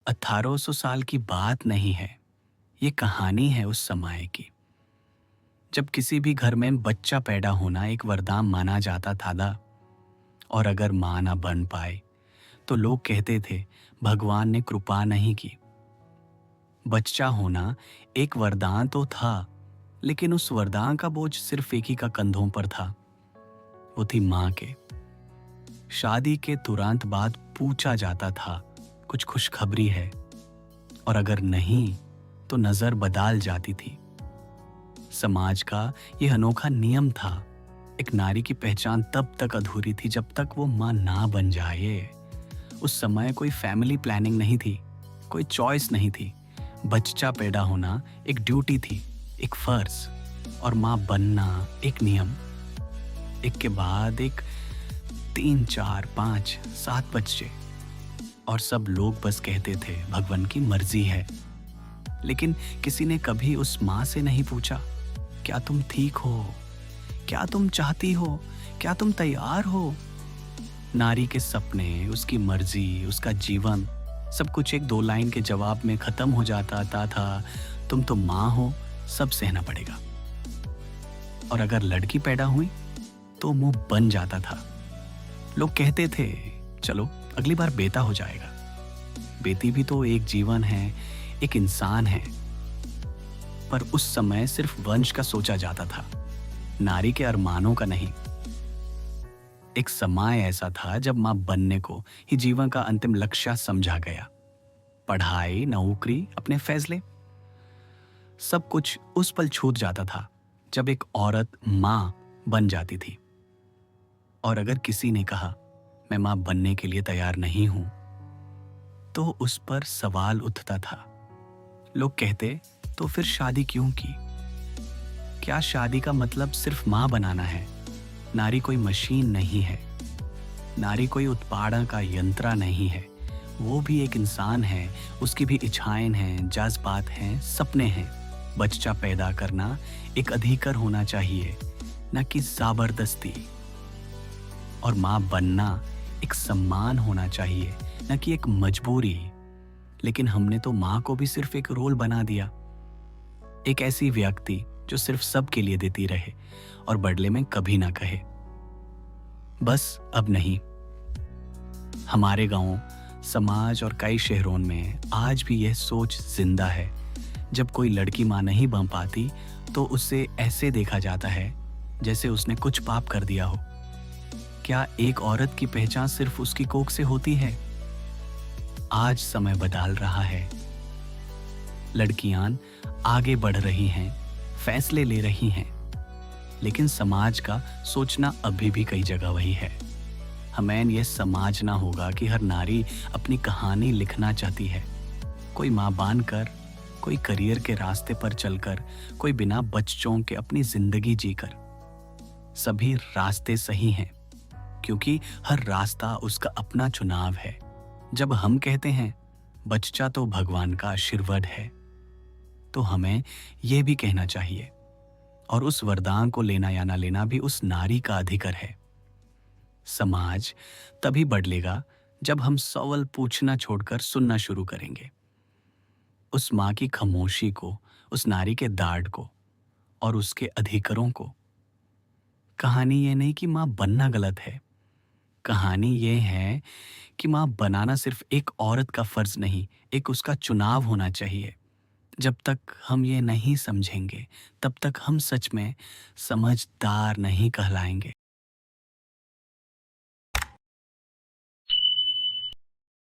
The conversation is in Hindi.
1800 साल की बात नहीं है। ये कहानी है उस समय की, जब किसी भी घर में बच्चा पैदा होना एक वरदान माना जाता था ना। और अगर माँ ना बन पाए तो लोग कहते थे भगवान ने कृपा नहीं की। बच्चा होना एक वरदान तो था, लेकिन उस वरदान का बोझ सिर्फ एक ही का कंधों पर था। वो थी माँ के। शादी के तुरंत बाद पूछा जाता था कुछ खुशखबरी है, और अगर नहीं तो नजर बदल जाती थी। समाज का यह अनोखा नियम था, एक नारी की पहचान तब तक अधूरी थी जब तक वो मां ना बन जाए। उस समय कोई फैमिली प्लानिंग नहीं थी, कोई चॉइस नहीं थी। बच्चा पैदा होना एक ड्यूटी थी, एक फर्ज, और मां बनना एक नियम। एक के बाद एक, 3 4 5 7 बच्चे, और सब लोग बस कहते थे भगवान की मर्जी है। लेकिन किसी ने कभी उस माँ से नहीं पूछा, क्या तुम ठीक हो? क्या तुम चाहती हो? क्या तुम तैयार हो? नारी के सपने, उसकी मर्जी, उसका जीवन, सब कुछ एक 2 लाइन के जवाब में खत्म हो जाता था, तुम तो माँ हो, सब सहना पड़ेगा। और अगर लड़की पैदा हुई तो मुंह बन जाता था। लोग कहते थे चलो अगली बार बेटा हो जाएगा। बेटी भी तो एक जीवन है, एक इंसान है। पर उस समय सिर्फ वंश का सोचा जाता था, नारी के अरमानों का नहीं। एक समय ऐसा था जब मां बनने को ही जीवन का अंतिम लक्ष्य समझा गया। पढ़ाई, नौकरी, अपने फैसले, सब कुछ उस पल छूट जाता था जब एक औरत मां बन जाती थी। और अगर किसी ने कहा मैं मां बनने के लिए तैयार नहीं हूं, तो उस पर सवाल उठता था। लोग कहते तो फिर शादी क्यों की? क्या शादी का मतलब सिर्फ मां बनाना है? नारी कोई मशीन नहीं है, नारी कोई उत्पादन का यंत्र नहीं है। वो भी एक इंसान है, उसकी भी इच्छाएं हैं, जज्बात हैं, सपने हैं। बच्चा पैदा करना एक अधिकार होना चाहिए, न कि जबरदस्ती। और मां बनना एक सम्मान होना चाहिए, न कि एक मजबूरी। लेकिन हमने तो मां को भी सिर्फ एक रोल बना दिया, एक ऐसी व्यक्ति जो सिर्फ सबके लिए देती रहे और बदले में कभी ना कहे बस अब नहीं। हमारे गांव, समाज और कई शहरों में आज भी यह सोच जिंदा है। जब कोई लड़की मां नहीं बन पाती तो उसे ऐसे देखा जाता है जैसे उसने कुछ पाप कर दिया हो। क्या एक औरत की पहचान सिर्फ उसकी कोख से होती है? आज समय बदल रहा है। लड़कियां आगे बढ़ रही हैं, फैसले ले रही हैं, लेकिन समाज का सोचना अभी भी कई जगह वही है। हमें यह समझना होगा कि हर नारी अपनी कहानी लिखना चाहती है। कोई मां बनकर, कोई करियर के रास्ते पर चलकर, कोई बिना बच्चों के अपनी जिंदगी जीकर। सभी रास्ते सही हैं, क्योंकि हर रास्ता उसका अपना चुनाव है। जब हम कहते हैं बच्चा तो भगवान का आशीर्वाद है, तो हमें यह भी कहना चाहिए, और उस वरदान को लेना या ना लेना भी उस नारी का अधिकार है। समाज तभी बदलेगा जब हम सवाल पूछना छोड़कर सुनना शुरू करेंगे। उस मां की खामोशी को, उस नारी के दर्द को और उसके अधिकारों को। कहानी ये नहीं कि मां बनना गलत है, कहानी ये है कि मां बनाना सिर्फ एक औरत का फर्ज नहीं, एक उसका चुनाव होना चाहिए। जब तक हम ये नहीं समझेंगे, तब तक हम सच में समझदार नहीं कहलाएंगे।